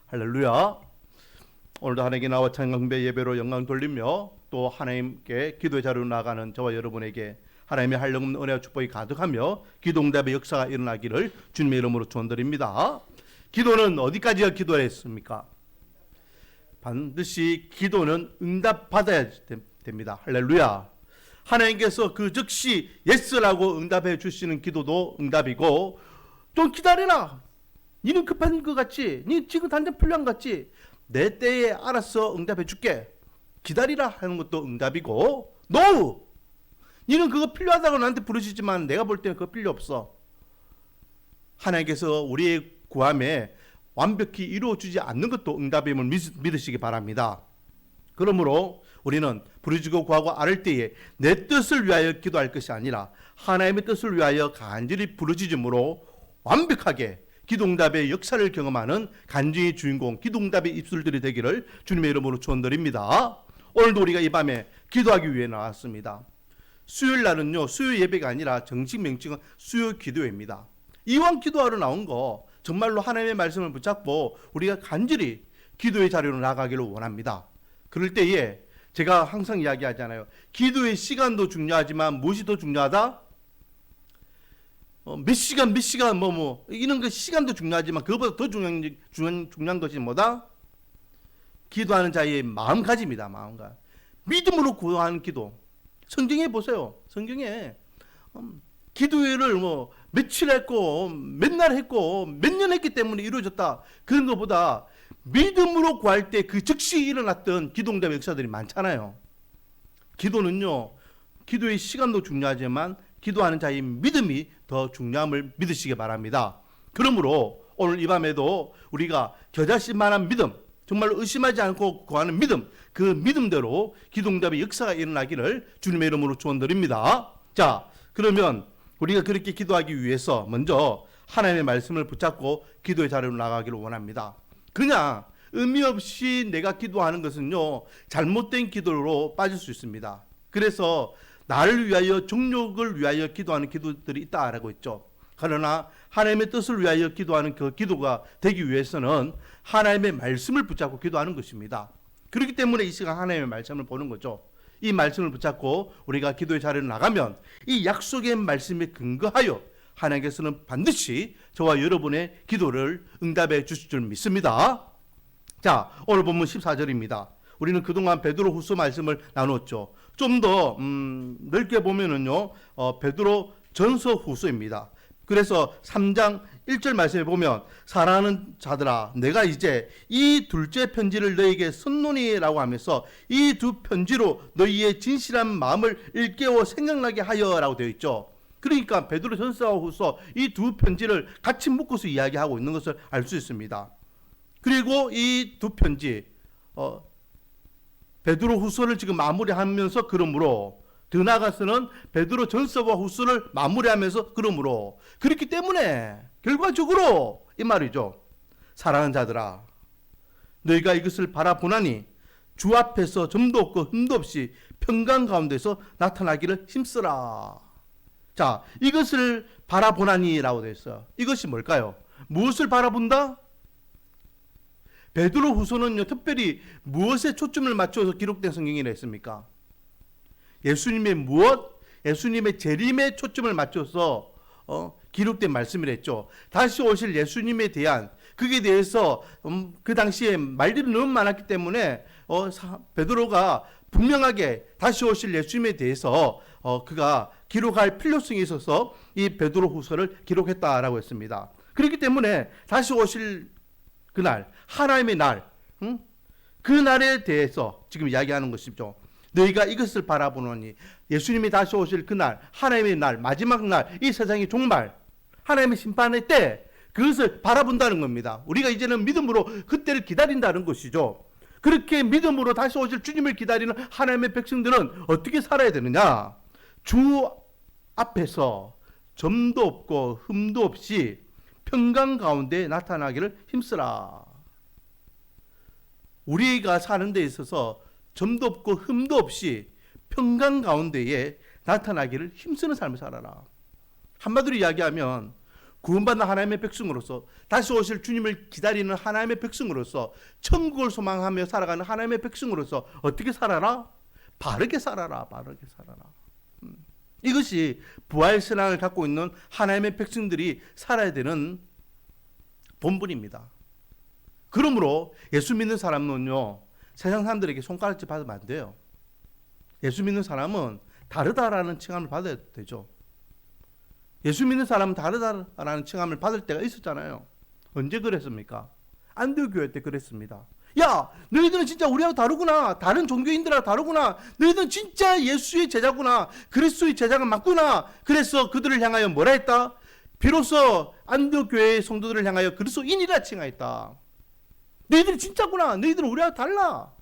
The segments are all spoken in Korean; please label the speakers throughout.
Speaker 1: 할렐루야. 오늘도 하나님께 나와 찬양배 예배로 영광 돌리며 또 하나님께 기도의 자리로 나가는 저와 여러분에게 하나님의 한량없는 은혜와 축복이 가득하며 기도 응답의 역사가 일어나기를 주님의 이름으로 축원드립니다. 기도는 어디까지가 기도를 했습니까? 반드시 기도는 응답받아야 됩니다. 할렐루야. 하나님께서 그 즉시 예스라고 응답해 주시는 기도도 응답이고, 좀 기다리라. 니는 급한 것 같지? 니 지금 당장 필요한 것 같지? 내 때에 알아서 응답해 줄게. 기다리라 하는 것도 응답이고, NO! 니는 그거 필요하다고 나한테 부르시지만 내가 볼 때는 그거 필요 없어. 하나님께서 우리의 구함에 완벽히 이루어주지 않는 것도 응답임을 믿으시기 바랍니다. 그러므로 우리는 부르짖고 구하고 아뢰을 때에 내 뜻을 위하여 기도할 것이 아니라 하나님의 뜻을 위하여 간절히 부르짖음으로 완벽하게 기도응답의 역사를 경험하는 간증의 주인공, 기도응답의 입술들이 되기를 주님의 이름으로 축원드립니다. 오늘도 우리가 이 밤에 기도하기 위해 나왔습니다. 수요일 날은요, 수요 예배가 아니라 정식 명칭은 수요 기도회입니다. 이왕 기도하러 나온 거 정말로 하나님의 말씀을 붙잡고 우리가 간절히 기도의 자리로 나가기를 원합니다. 그럴 때에 제가 항상 이야기하잖아요. 기도의 시간도 중요하지만 무엇이 더 중요하다? 몇 시간 이런 거 시간도 중요하지만 그것보다 더 중요한 것이 뭐다? 기도하는 자의 마음가짐이다. 마음가짐. 믿음으로 구하는 기도. 성경에 보세요. 성경에 기도회를 며칠 했고 맨날 했고 몇 년 했기 때문에 이루어졌다. 그런 것보다 믿음으로 구할 때 그 즉시 일어났던 기도응답의 역사들이 많잖아요. 기도는요, 기도의 시간도 중요하지만 기도하는 자의 믿음이 더 중요함을 믿으시기 바랍니다. 그러므로 오늘 이 밤에도 우리가 겨자씨만한 믿음, 정말로 의심하지 않고 구하는 믿음, 그 믿음대로 기도응답의 역사가 일어나기를 주님의 이름으로 축원드립니다. 자, 그러면 우리가 그렇게 기도하기 위해서 먼저 하나님의 말씀을 붙잡고 기도의 자리로 나가기를 원합니다. 그냥 의미 없이 내가 기도하는 것은요, 잘못된 기도로 빠질 수 있습니다. 그래서 나를 위하여, 종족을 위하여 기도하는 기도들이 있다라고 했죠. 그러나 하나님의 뜻을 위하여 기도하는 그 기도가 되기 위해서는 하나님의 말씀을 붙잡고 기도하는 것입니다. 그렇기 때문에 이 시간 하나님의 말씀을 보는 거죠. 이 말씀을 붙잡고 우리가 기도의 자리로 나가면 이 약속의 말씀에 근거하여 하나님께서는 반드시 저와 여러분의 기도를 응답해 주실 줄 믿습니다. 자, 오늘 본문 14절입니다. 우리는 그동안 베드로후서 말씀을 나눴죠. 좀 더 넓게 보면은요, 베드로 전서후서입니다. 그래서 3장 1절 말씀에 보면, 사랑하는 자들아, 내가 이제 이 둘째 편지를 너에게 썼노니라고 하면서 이 두 편지로 너희의 진실한 마음을 일깨워 생각나게 하여라고 되어 있죠. 그러니까 베드로 전서와 후서 이 두 편지를 같이 묶어서 이야기하고 있는 것을 알 수 있습니다. 그리고 이 두 편지, 베드로 후서를 지금 마무리하면서 그러므로, 더 나아가서는 베드로 전서와 후서를 마무리하면서 그러므로, 그렇기 때문에 결과적으로 이 말이죠. 사랑하는 자들아, 너희가 이것을 바라보나니 주 앞에서 점도 없고 흠도 없이 평강 가운데서 나타나기를 힘쓰라. 자, 이것을 바라보나니라고 되어 있어요. 이것이 뭘까요? 무엇을 바라본다? 베드로 후서는요, 특별히 무엇에 초점을 맞춰서 기록된 성경이라 했습니까? 예수님의 무엇? 예수님의 재림에 초점을 맞춰서 기록된 말씀이라 했죠. 다시 오실 예수님에 대한, 그에 대해서 그 당시에 말들이 너무 많았기 때문에 베드로가 분명하게 다시 오실 예수님에 대해서 그가 기록할 필요성이 있어서 이 베드로 후서를 기록했다라고 했습니다. 그렇기 때문에 다시 오실 그날, 하나님의 날, 그 날에 대해서 지금 이야기하는 것이죠. 너희가 이것을 바라보노니, 예수님이 다시 오실 그날, 하나님의 날, 마지막 날, 이 세상의 종말, 하나님의 심판의 때, 그것을 바라본다는 겁니다. 우리가 이제는 믿음으로 그때를 기다린다는 것이죠. 그렇게 믿음으로 다시 오실 주님을 기다리는 하나님의 백성들은 어떻게 살아야 되느냐? 주 앞에서 점도 없고 흠도 없이 평강 가운데 나타나기를 힘쓰라. 우리가 사는 데 있어서 점도 없고 흠도 없이 평강 가운데에 나타나기를 힘쓰는 삶을 살아라. 한마디로 이야기하면 구원받는 하나님의 백성으로서, 다시 오실 주님을 기다리는 하나님의 백성으로서, 천국을 소망하며 살아가는 하나님의 백성으로서 어떻게 살아라? 바르게 살아라. 바르게 살아라. 이것이 부활신앙을 갖고 있는 하나님의 백성들이 살아야 되는 본분입니다. 그러므로 예수 믿는 사람은요, 세상 사람들에게 손가락질 받으면 안 돼요. 예수 믿는 사람은 다르다라는 칭함을 받아야 되죠. 예수 믿는 사람은 다르다라는 칭함을 받을 때가 있었잖아요. 언제 그랬습니까? 안디옥 교회 때 그랬습니다. 야, 너희들은 진짜 우리하고 다르구나. 다른 종교인들하고 다르구나. 너희들은 진짜 예수의 제자구나. 그리스도의 제자가 맞구나. 그래서 그들을 향하여 뭐라 했다? 비로소 안디옥 교회의 성도들을 향하여 그리스도인이라 칭하였다. 너희들이 진짜구나. 너희들은 우리하고 달라.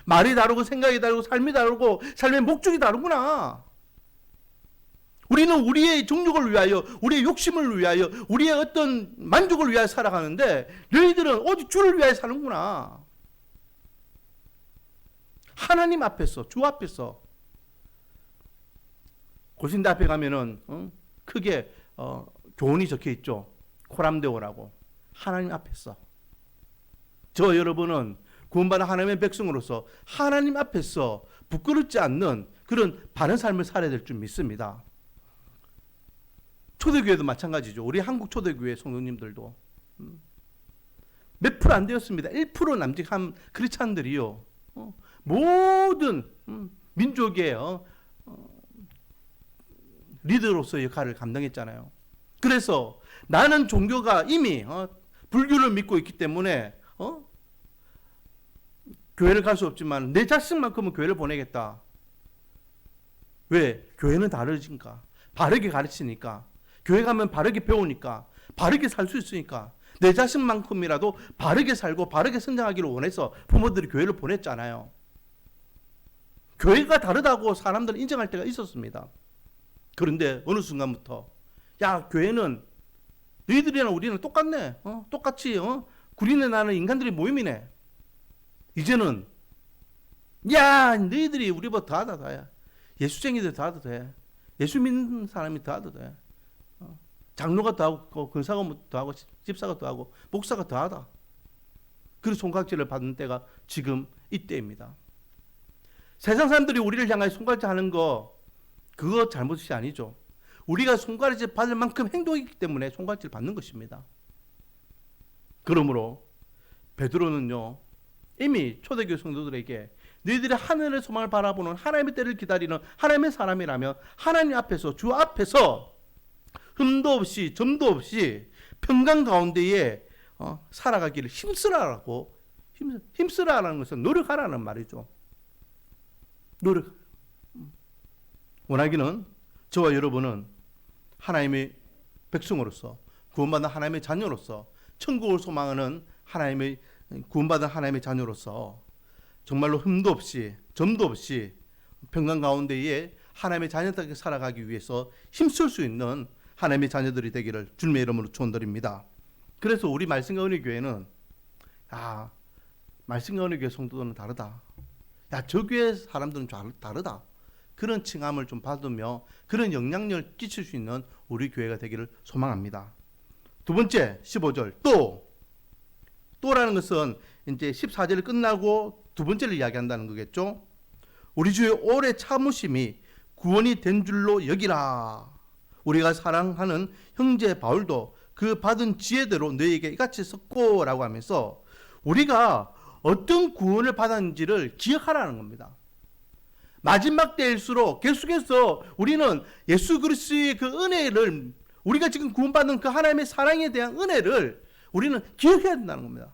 Speaker 1: 말이 다르고 생각이 다르고 삶이 다르고 삶의 목적이 다르구나. 우리는 우리의 정욕을 위하여, 우리의 욕심을 위하여, 우리의 어떤 만족을 위하여 살아가는데 너희들은 오직 주를 위하여 사는구나. 하나님 앞에서, 주 앞에서. 고신대 앞에 가면은 크게 교훈이 적혀 있죠. 코람데오라고. 하나님 앞에서. 저 여러분은 구원받은 하나님의 백성으로서 하나님 앞에서 부끄럽지 않는 그런 바른 삶을 살아야 될 줄 믿습니다. 초대교회도 마찬가지죠. 우리 한국 초대교회 성도님들도 몇 프로 안 되었습니다. 1% 남직한 크리스찬들이요, 모든 민족의 리더로서의 역할을 감당했잖아요. 그래서 나는 종교가 이미 불교를 믿고 있기 때문에 교회를 갈 수 없지만 내 자식만큼은 교회를 보내겠다. 왜? 교회는 다르니까. 바르게 가르치니까. 교회 가면 바르게 배우니까. 바르게 살 수 있으니까. 내 자식만큼이라도 바르게 살고 바르게 성장하기를 원해서 부모들이 교회를 보냈잖아요. 교회가 다르다고 사람들은 인정할 때가 있었습니다. 그런데 어느 순간부터 야, 교회는 너희들이랑 우리는 똑같네. 똑같이 구리네 나는 인간들의 모임이네. 이제는 야, 너희들이 우리보다 더하다 더해. 예수쟁이들 더하다 더해. 예수 믿는 사람이 더하다 더해. 장로가 더하고 권사가 더하고 집사가 더하고 목사가 더하다. 그래서 손가락질을 받는 때가 지금 이때입니다. 세상 사람들이 우리를 향하여 손가락질 하는 거 그거 잘못이 아니죠. 우리가 손가락질 받을 만큼 행동이기 때문에 손가락질 받는 것입니다. 그러므로 베드로는요, 이미 초대교회 성도들에게 너희들이 하늘의 소망을 바라보는 하나님의 때를 기다리는 하나님의 사람이라면 하나님 앞에서, 주 앞에서 흠도 없이 점도 없이 평강 가운데에 살아가기를 힘쓰라라고. 힘쓰라라는 것은 노력하라는 말이죠. 노력. 원하기는 저와 여러분은 하나님의 백성으로서, 구원받은 하나님의 자녀로서, 천국을 소망하는 하나님의 구원받은 하나님의 자녀로서 정말로 흠도 없이 점도 없이 평강 가운데에 하나님의 자녀답게 살아가기 위해서 힘쓸 수 있는 하나님의 자녀들이 되기를 주님의 이름으로 축원드립니다. 그래서 우리 말씀과 은혜 교회는 말씀과 은혜 교회 성도들은 다르다. 야, 저 교회 사람들은 다르다. 그런 칭함을 좀 받으며 그런 영향력을 끼칠 수 있는 우리 교회가 되기를 소망합니다. 두 번째 15절 또라는 것은 이제 14절이 끝나고 두 번째를 이야기한다는 거겠죠. 우리 주의 오래 참으심이 구원이 된 줄로 여기라. 우리가 사랑하는 형제 바울도 그 받은 지혜대로 너희에게 이같이 썼고라고 하면서 우리가 어떤 구원을 받았는지를 기억하라는 겁니다. 마지막 때일수록 계속해서 우리는 예수 그리스도의 그 은혜를, 우리가 지금 구원받는 그 하나님의 사랑에 대한 은혜를 우리는 기억해야 된다는 겁니다.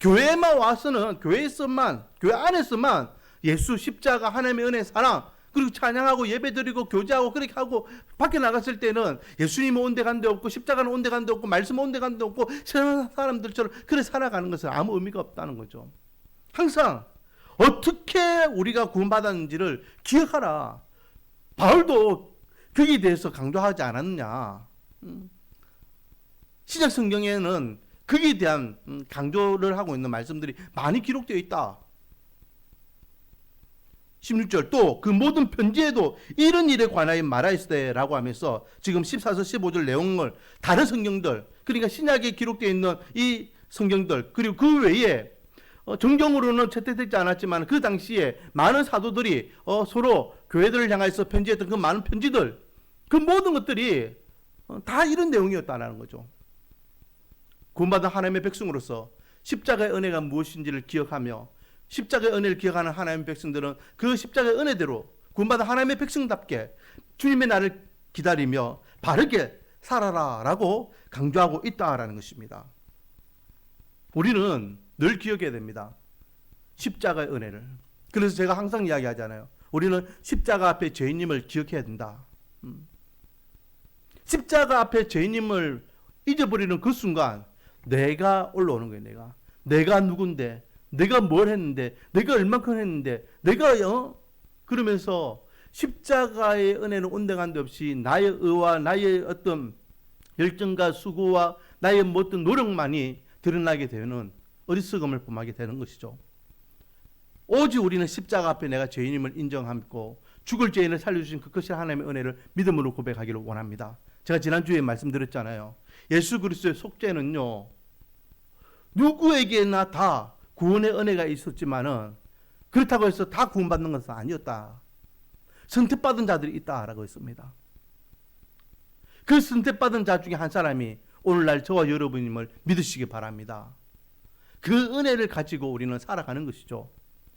Speaker 1: 교회에만 와서는, 교회에서만, 교회 안에서만 예수 십자가, 하나님의 은혜, 사랑, 그리고 찬양하고 예배드리고 교제하고 그렇게 하고 밖에 나갔을 때는 예수님은 온데 간데 없고 십자가는 온데 간데 없고 말씀은 온데 간데 없고 세상 사람들처럼 그렇게 살아가는 것은 아무 의미가 없다는 거죠. 항상 어떻게 우리가 구원받았는지를 기억하라. 바울도 거기에 대해서 강조하지 않았느냐. 신약 성경에는 거기에 대한 강조를 하고 있는 말씀들이 많이 기록되어 있다. 16절 또 그 모든 편지에도 이런 일에 관하여 말하였으되라고 하면서 지금 14서 15절 내용을 다른 성경들, 그러니까 신약에 기록되어 있는 이 성경들, 그리고 그 외에 정경으로는 채택되지 않았지만 그 당시에 많은 사도들이 서로 교회들을 향해서 편지했던 그 많은 편지들, 그 모든 것들이 다 이런 내용이었다는 거죠. 구원받은 하나님의 백성으로서 십자가의 은혜가 무엇인지를 기억하며 십자가의 은혜를 기억하는 하나님의 백성들은 그 십자가의 은혜대로 구원받은 하나님의 백성답게 주님의 날을 기다리며 바르게 살아라 라고 강조하고 있다라는 것입니다. 우리는 늘 기억해야 됩니다. 십자가의 은혜를. 그래서 제가 항상 이야기하잖아요. 우리는 십자가 앞에 죄인님을 기억해야 된다. 십자가 앞에 죄인님을 잊어버리는 그 순간 내가 올라오는 거예요. 내가 누군데, 내가 뭘 했는데, 내가 얼만큼 했는데, 내가 그러면서 십자가의 은혜는 온데간데 없이 나의 의와 나의 어떤 열정과 수고와 나의 어떤 노력만이 드러나게 되는 어리석음을 범하게 되는 것이죠. 오직 우리는 십자가 앞에 내가 죄인임을 인정하고 죽을 죄인을 살려주신 그 크신 하나님의 은혜를 믿음으로 고백하기를 원합니다. 제가 지난주에 말씀드렸잖아요. 예수 그리스도의 속죄는요, 누구에게나 다 구원의 은혜가 있었지만은 그렇다고 해서 다 구원받는 것은 아니었다. 선택받은 자들이 있다라고 했습니다. 그 선택받은 자 중에 한 사람이 오늘날 저와 여러분임을 믿으시기 바랍니다. 그 은혜를 가지고 우리는 살아가는 것이죠.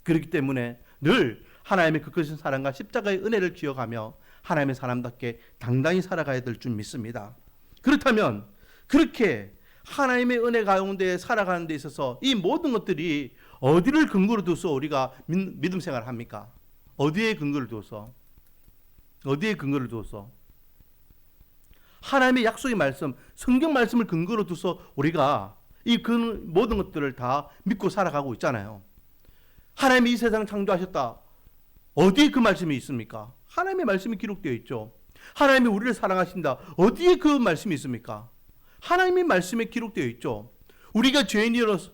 Speaker 1: 그렇기 때문에 늘 하나님의 그 크신 사랑과 십자가의 은혜를 기억하며 하나님의 사람답게 당당히 살아가야 될 줄 믿습니다. 그렇다면 그렇게 하나님의 은혜 가운데 살아가는 데 있어서 이 모든 것들이 어디를 근거로 두어서 우리가 믿음 생활을 합니까? 어디에 근거를 두어서? 어디에 근거를 두어서? 하나님의 약속의 말씀, 성경 말씀을 근거로 두어서 우리가 이 모든 것들을 다 믿고 살아가고 있잖아요. 하나님이 이 세상을 창조하셨다. 어디에 그 말씀이 있습니까? 하나님의 말씀이 기록되어 있죠. 하나님이 우리를 사랑하신다. 어디에 그 말씀이 있습니까? 하나님의 말씀에 기록되어 있죠. 우리가 죄인이라서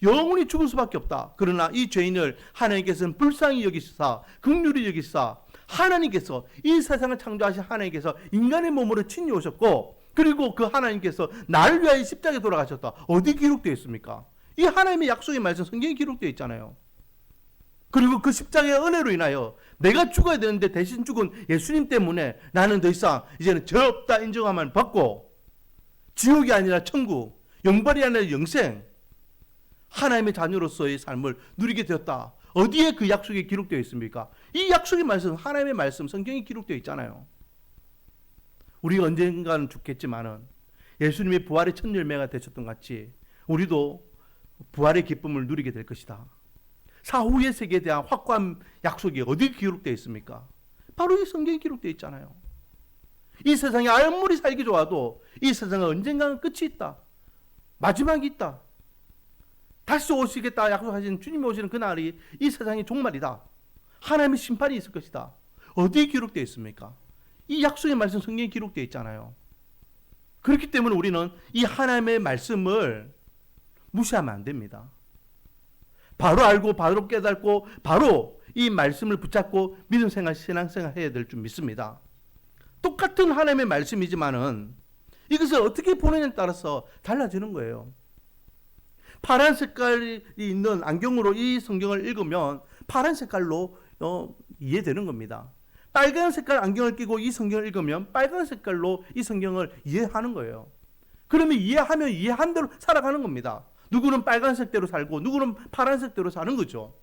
Speaker 1: 영원히 죽을 수밖에 없다. 그러나 이 죄인을 하나님께서는 불쌍히 여기시사, 긍휼히 여기시사, 하나님께서 이 세상을 창조하신 하나님께서 인간의 몸으로 친히 오셨고, 그리고 그 하나님께서 나를 위하여 십자가에 돌아가셨다. 어디 기록되어 있습니까? 이 하나님의 약속의 말씀 성경에 기록되어 있잖아요. 그리고 그 십자가의 은혜로 인하여 내가 죽어야 되는데 대신 죽은 예수님 때문에 나는 더 이상 이제는 죄 없다 인정함을 받고 지옥이 아니라 천국, 영벌이 아니라 영생, 하나님의 자녀로서의 삶을 누리게 되었다. 어디에 그 약속이 기록되어 있습니까? 이 약속의 말씀, 하나님의 말씀, 성경이 기록되어 있잖아요. 우리가 언젠가는 죽겠지만은 예수님의 부활의 첫 열매가 되셨던 같이 우리도 부활의 기쁨을 누리게 될 것이다. 사후의 세계에 대한 확고한 약속이 어디 기록되어 있습니까? 바로 이 성경에 기록되어 있잖아요. 이 세상에 아무리 살기 좋아도 이 세상은 언젠가는 끝이 있다. 마지막이 있다. 다시 오시겠다 약속하신 주님이 오시는 그날이 이 세상의 종말이다. 하나님의 심판이 있을 것이다. 어디에 기록되어 있습니까? 이 약속의 말씀 성경에 기록되어 있잖아요. 그렇기 때문에 우리는 이 하나님의 말씀을 무시하면 안 됩니다. 바로 알고 바로 깨닫고 바로 이 말씀을 붙잡고 믿음 생활, 신앙 생활 해야 될 줄 믿습니다. 똑같은 하나님의 말씀이지만은 이것을 어떻게 보느냐에 따라서 달라지는 거예요. 파란 색깔이 있는 안경으로 이 성경을 읽으면 파란 색깔로 이해되는 겁니다. 빨간 색깔 안경을 끼고 이 성경을 읽으면 빨간 색깔로 이 성경을 이해하는 거예요. 그러면 이해하면 이해한 대로 살아가는 겁니다. 누구는 빨간색대로 살고 누구는 파란색대로 사는 거죠.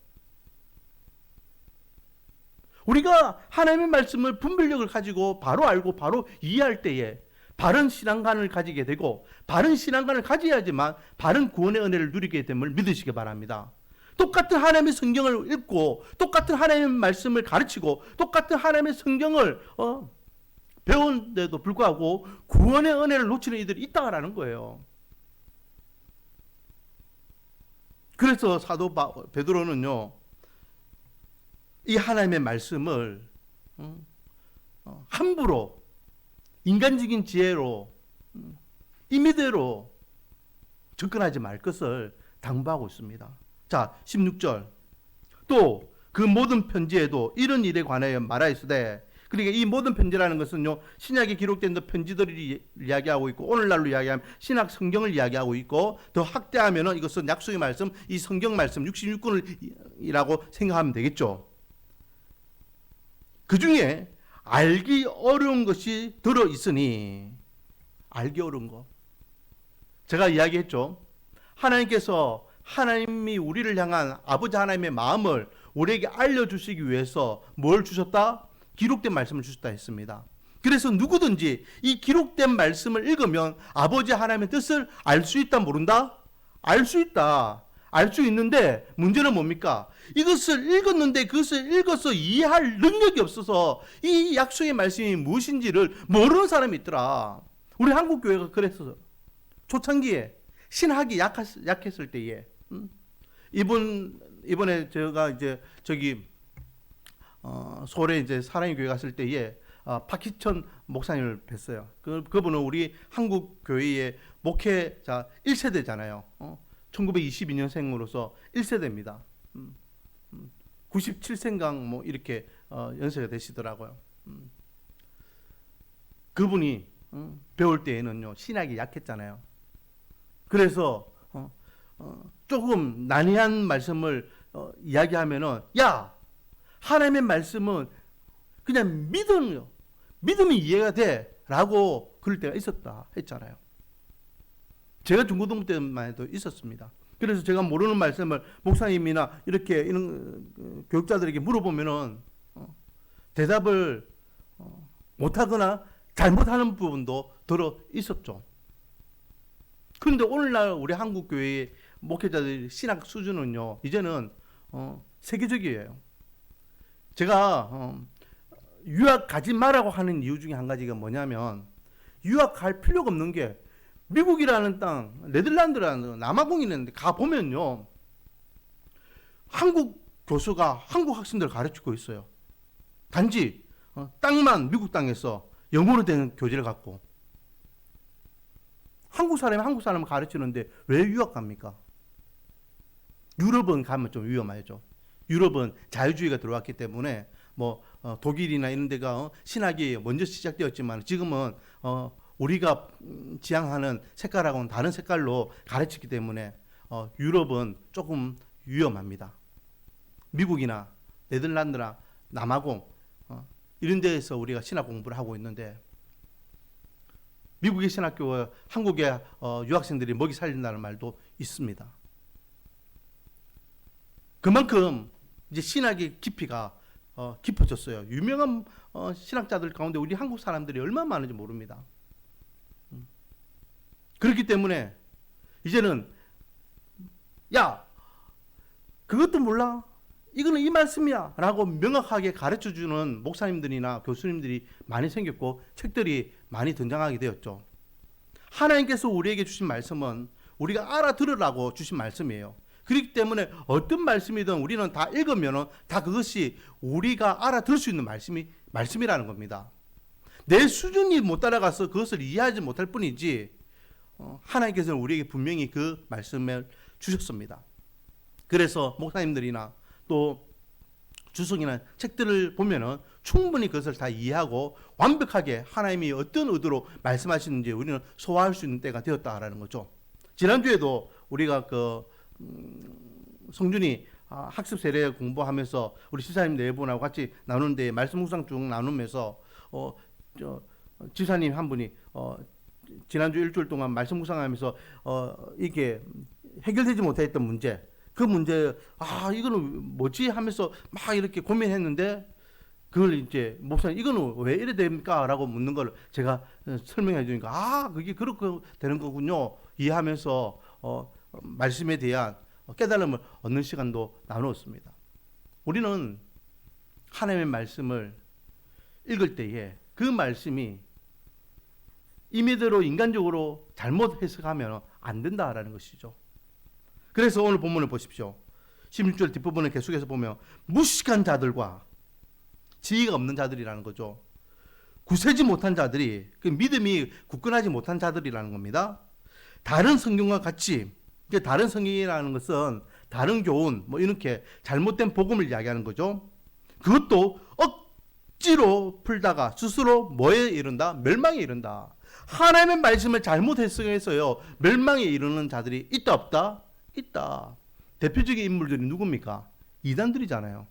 Speaker 1: 우리가 하나님의 말씀을 분별력을 가지고 바로 알고 바로 이해할 때에 바른 신앙관을 가지게 되고 바른 신앙관을 가져야지만 바른 구원의 은혜를 누리게 됨을 믿으시기 바랍니다. 똑같은 하나님의 성경을 읽고 똑같은 하나님의 말씀을 가르치고 똑같은 하나님의 성경을 배운데도 불구하고 구원의 은혜를 놓치는 이들이 있다라는 거예요. 그래서 사도 베드로는요, 이 하나님의 말씀을 함부로 인간적인 지혜로 임의대로 접근하지 말 것을 당부하고 있습니다. 자, 16절. 또 그 모든 편지에도 이런 일에 관하여 말하였으되, 그러니까 이 모든 편지라는 것은요, 신약에 기록된 편지들을 이야기하고 있고, 오늘날로 이야기하면 신약 성경을 이야기하고 있고, 더 확대하면은 이것은 약속의 말씀, 이 성경 말씀 66권이라고 생각하면 되겠죠. 그 중에 알기 어려운 것이 들어 있으니, 알기 어려운 거. 제가 이야기했죠. 하나님이 우리를 향한 아버지 하나님의 마음을 우리에게 알려주시기 위해서 뭘 주셨다? 기록된 말씀을 주셨다 했습니다. 그래서 누구든지 이 기록된 말씀을 읽으면 아버지 하나님의 뜻을 알 수 있다, 모른다? 알 수 있다. 알 수 있는데 문제는 뭡니까? 이것을 읽었는데 그것을 읽어서 이해할 능력이 없어서 이 약속의 말씀이 무엇인지를 모르는 사람이 있더라. 우리 한국 교회가 그랬어. 초창기에 신학이 약했을 때에 이번에 제가 이제 저기 서울에 이제 사랑의 교회 갔을 때에 박희천 목사님을 뵀어요. 그분은 우리 한국 교회의 목회자 1세대잖아요. 1922년생으로서 1세대입니다. 97세인가 뭐 이렇게 연세가 되시더라고요. 그분이 배울 때에는요, 신학이 약했잖아요. 그래서 조금 난해한 말씀을 이야기하면은, 야, 하나님의 말씀은 그냥 믿음이 이해가 돼 라고 그럴 때가 있었다 했잖아요. 제가 중고등부 때만 해도 있었습니다. 그래서 제가 모르는 말씀을 목사님이나 이렇게 이런 교육자들에게 물어보면은 대답을 못하거나 잘못하는 부분도 들어 있었죠. 그런데 오늘날 우리 한국 교회의 목회자들의 신학 수준은요, 이제는 세계적이에요. 제가 유학 가지 마라고 하는 이유 중에 한 가지가 뭐냐면, 유학 갈 필요가 없는 게, 미국이라는 땅, 네덜란드라는 남아공이 있는데 가보면요, 한국 교수가 한국 학생들을 가르치고 있어요. 단지 땅만 미국 땅에서 영어로 된 교재를 갖고. 한국 사람을 가르치는데 왜 유학 갑니까? 유럽은 가면 좀 위험하죠. 유럽은 자유주의가 들어왔기 때문에 뭐 독일이나 이런 데가 신학이 먼저 시작되었지만 지금은 우리가 지향하는 색깔하고는 다른 색깔로 가르치기 때문에 유럽은 조금 위험합니다. 미국이나 네덜란드나 남아공 이런 데에서 우리가 신학 공부를 하고 있는데, 미국의 신학교와 한국의 유학생들이 먹이 살린다는 말도 있습니다. 그만큼 이제 신학의 깊이가 깊어졌어요. 유명한 신학자들 가운데 우리 한국 사람들이 얼마나 많은지 모릅니다. 그렇기 때문에 이제는, 야, 그것도 몰라? 이거는 이 말씀이야 라고 명확하게 가르쳐주는 목사님들이나 교수님들이 많이 생겼고 책들이 많이 등장하게 되었죠. 하나님께서 우리에게 주신 말씀은 우리가 알아들으라고 주신 말씀이에요. 그렇기 때문에 어떤 말씀이든 우리는 다 읽으면 다 그것이 우리가 알아들을 수 있는 말씀이라는 겁니다. 내 수준이 못 따라가서 그것을 이해하지 못할 뿐이지, 하나님께서는 우리에게 분명히 그 말씀을 주셨습니다. 그래서 목사님들이나 또 주석이나 책들을 보면은 충분히 그것을 다 이해하고 완벽하게 하나님이 어떤 의도로 말씀하시는지 우리는 소화할 수 있는 때가 되었다라는 거죠. 지난주에도 우리가 성준이 학습 세례 공부하면서 우리 지사님 네 분하고 같이 나누는데 말씀 묵상 쭉 나누면서 지사님 한 분이 지난주 일주일 동안 말씀 묵상하면서 이게 해결되지 못했던 문제, 그 문제, 이거는 뭐지 하면서 막 이렇게 고민했는데, 그걸 이제 목사님 이거는 왜 이래 됩니까? 라고 묻는 걸 제가 설명해 주니까, 그게 그렇게 되는 거군요. 이해하면서 말씀에 대한 깨달음을 얻는 시간도 나누었습니다. 우리는 하나님의 말씀을 읽을 때에 그 말씀이 임의대로 인간적으로 잘못 해석하면 안 된다라는 것이죠. 그래서 오늘 본문을 보십시오. 16절 뒷부분을 계속해서 보면 무식한 자들과 지혜가 없는 자들이라는 거죠. 굳세지 못한 자들이, 그 믿음이 굳건하지 못한 자들이라는 겁니다. 다른 성경과 같이, 다른 성경이라는 것은 다른 교훈, 뭐 이렇게 잘못된 복음을 이야기하는 거죠. 그것도 억지로 풀다가 스스로 뭐에 이른다? 멸망에 이른다. 하나님의 말씀을 잘못 해석해서요 멸망에 이르는 자들이 있다 없다? 있다. 대표적인 인물들이 누굽니까? 이단들이잖아요.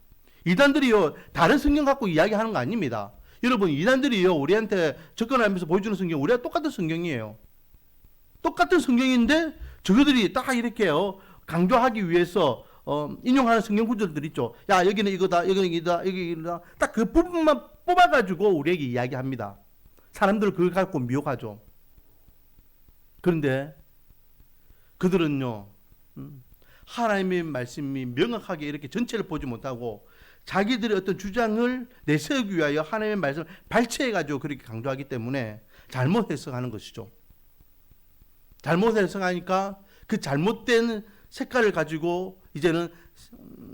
Speaker 1: 이단들이요 다른 성경 갖고 이야기하는 거 아닙니다. 여러분 이단들이요 우리한테 접근하면서 보여주는 성경 우리가 똑같은 성경이에요. 똑같은 성경인데 저들이 딱 이렇게요 강조하기 위해서 인용하는 성경 구절들 있죠. 야 여기는 이거다 여기는 이거다 여기다 딱 그 부분만 뽑아가지고 우리에게 이야기합니다. 사람들 그걸 갖고 미혹하죠. 그런데 그들은요 하나님의 말씀이 명확하게 이렇게 전체를 보지 못하고 자기들의 어떤 주장을 내세우기 위하여 하나님의 말씀을 발췌해가지고 그렇게 강조하기 때문에 잘못 해석하는 것이죠. 잘못 해석하니까 그 잘못된 색깔을 가지고 이제는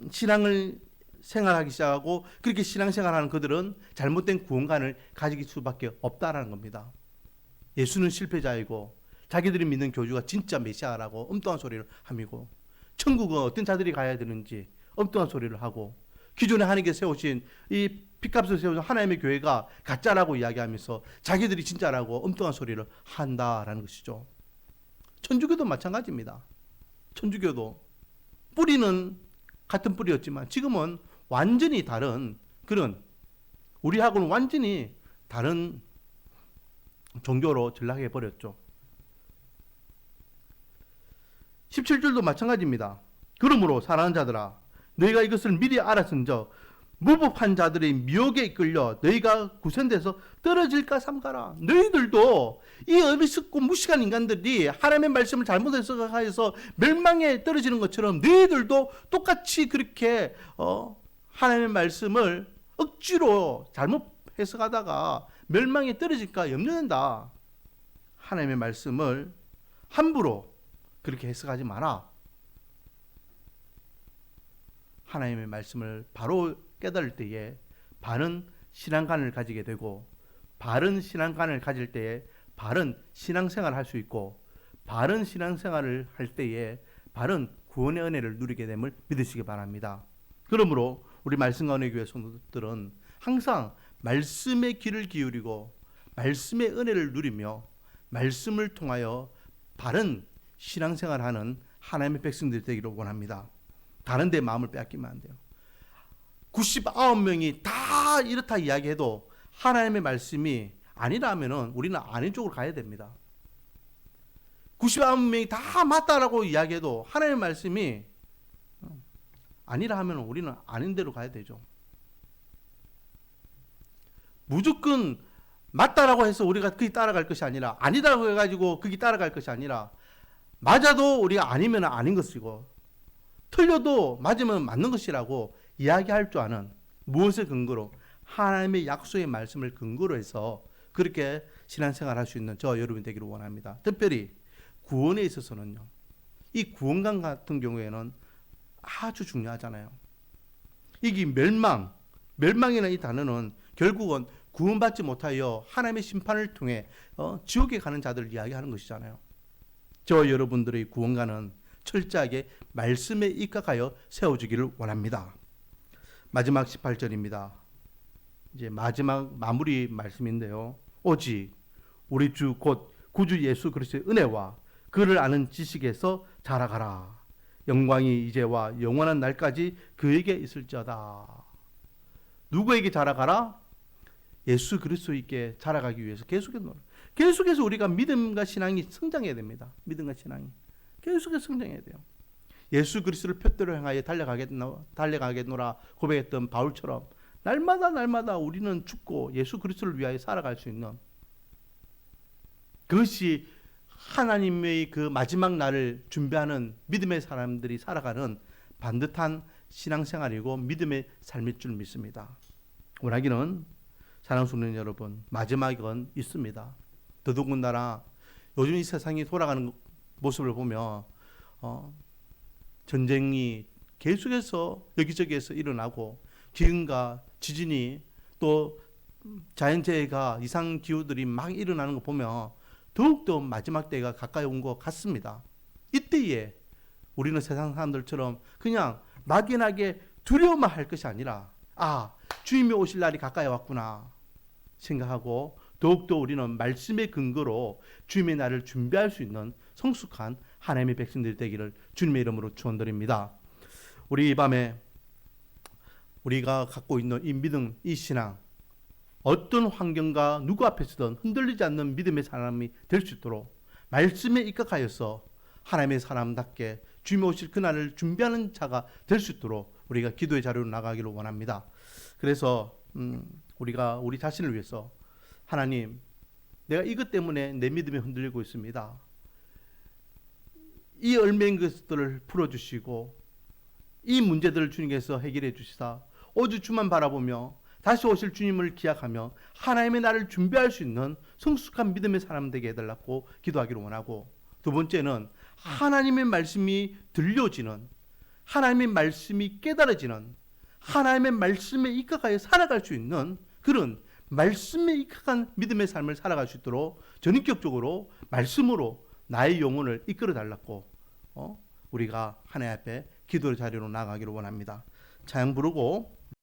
Speaker 1: 신앙을 생활하기 시작하고 그렇게 신앙생활하는 그들은 잘못된 구원관을 가질 수밖에 없다라는 겁니다. 예수는 실패자이고 자기들이 믿는 교주가 진짜 메시아라고 엉뚱한 소리를 함이고 천국은 어떤 자들이 가야 되는지 엉뚱한 소리를 하고 기존에 하나님께 세우신 이 핏값을 세우신 하나님의 교회가 가짜라고 이야기하면서 자기들이 진짜라고 엉뚱한 소리를 한다라는 것이죠. 천주교도 마찬가지입니다. 천주교도 뿌리는 같은 뿌리였지만 지금은 완전히 다른 그런 우리하고는 완전히 다른 종교로 전락해 버렸죠. 17절도 마찬가지입니다. 그러므로 사랑하는 자들아 너희가 이것을 미리 알았은즉 무법한 자들의 미혹에 이끌려 너희가 구선돼서 떨어질까 삼가라. 너희들도 이 어리석고 무식한 인간들이 하나님의 말씀을 잘못 해석해서 멸망에 떨어지는 것처럼 너희들도 똑같이 그렇게 하나님의 말씀을 억지로 잘못 해석하다가 멸망에 떨어질까 염려된다. 하나님의 말씀을 함부로 그렇게 해석하지 마라. 하나님의 말씀을 바로 깨달을 때에 바른 신앙관을 가지게 되고 바른 신앙관을 가질 때에 바른 신앙생활을 할 수 있고 바른 신앙생활을 할 때에 바른 구원의 은혜를 누리게 됨을 믿으시기 바랍니다. 그러므로 우리 말씀과 은혜교회 성도들은 항상 말씀의 귀를 기울이고 말씀의 은혜를 누리며 말씀을 통하여 바른 신앙생활하는 하나님의 백성들이 되기를 원합니다. 다른 데 마음을 빼앗기면 안 돼요. 99명이 다 이렇다 이야기해도 하나님의 말씀이 아니라면 우리는 아닌 쪽으로 가야 됩니다. 99명이 다 맞다라고 이야기해도 하나님의 말씀이 아니라 하면 우리는 아닌 대로 가야 되죠. 무조건 맞다라고 해서 우리가 그게 따라갈 것이 아니라 아니다라고 해가지고 그게 따라갈 것이 아니라 맞아도 우리가 아니면 아닌 것이고 틀려도 맞으면 맞는 것이라고 이야기할 줄 아는 무엇을 근거로 하나님의 약속의 말씀을 근거로 해서 그렇게 신앙생활 할 수 있는 저 여러분 되기를 원합니다. 특별히 구원에 있어서는요. 이 구원관 같은 경우에는 아주 중요하잖아요. 이게 멸망이라는 이 단어는 결국은 구원받지 못하여 하나님의 심판을 통해 지옥에 가는 자들을 이야기하는 것이잖아요. 저 여러분들의 구원관은 철저하게 말씀에 입각하여 세워주기를 원합니다. 마지막 18절입니다. 이제 마지막 마무리 말씀인데요. 오직 우리 주 곧 구주 예수 그리스도의 은혜와 그를 아는 지식에서 자라가라. 영광이 이제와 영원한 날까지 그에게 있을지어다. 누구에게 자라가라? 예수 그리스도에게 자라가기 위해서 계속해서 우리가 믿음과 신앙이 성장해야 됩니다. 믿음과 신앙이 계속해서 성장해야 돼요. 예수 그리스도를 표대로 향하여 달려가겠노라 고백했던 바울처럼 날마다 우리는 죽고 예수 그리스도를 위하여 살아갈 수 있는 그것이 하나님의 그 마지막 날을 준비하는 믿음의 사람들이 살아가는 반듯한 신앙생활이고 믿음의 삶일 줄 믿습니다. 원하기는 사랑하는 성도 여러분, 마지막은 있습니다. 더더군다나 요즘 이 세상이 돌아가는 모습을 보면 전쟁이 계속해서 여기저기에서 일어나고 기근과 지진이 또 자연재해가 이상기후들이 막 일어나는 거 보면 더욱더 마지막 때가 가까이 온 것 같습니다. 이때에 우리는 세상 사람들처럼 그냥 막연하게 두려워만 할 것이 아니라 주님이 오실 날이 가까이 왔구나 생각하고 더욱더 우리는 말씀의 근거로 주님의 날을 준비할 수 있는 성숙한 하나님의 백성들이 되기를 주님의 이름으로 축원드립니다. 우리 이 밤에 우리가 갖고 있는 이 믿음, 이 신앙, 어떤 환경과 누구 앞에서든 흔들리지 않는 믿음의 사람이 될 수 있도록 말씀에 입각하여서 하나님의 사람답게 주님 오실 그날을 준비하는 자가 될 수 있도록 우리가 기도의 자리로 나가기를 원합니다. 그래서 우리가 우리 자신을 위해서 하나님, 내가 이것 때문에 내 믿음이 흔들리고 있습니다. 이 얽매인 것들을 풀어주시고 이 문제들을 주님께서 해결해 주시사 오직 주만 바라보며 다시 오실 주님을 기약하며 하나님의 날을 준비할 수 있는 성숙한 믿음의 사람 되게 해달라고 기도하기를 원하고, 두 번째는 하나님의 말씀이 들려지는, 하나님의 말씀이 깨달아지는, 하나님의 말씀에 입각하여 살아갈 수 있는 그런 말씀에 입각한 믿음의 삶을 살아갈 수 있도록 전인격적으로 말씀으로 나의 영혼을 이끌어 달라고 우리가 하나님 앞에 기도의 자리로 나가기를 원합니다. 찬양 부르고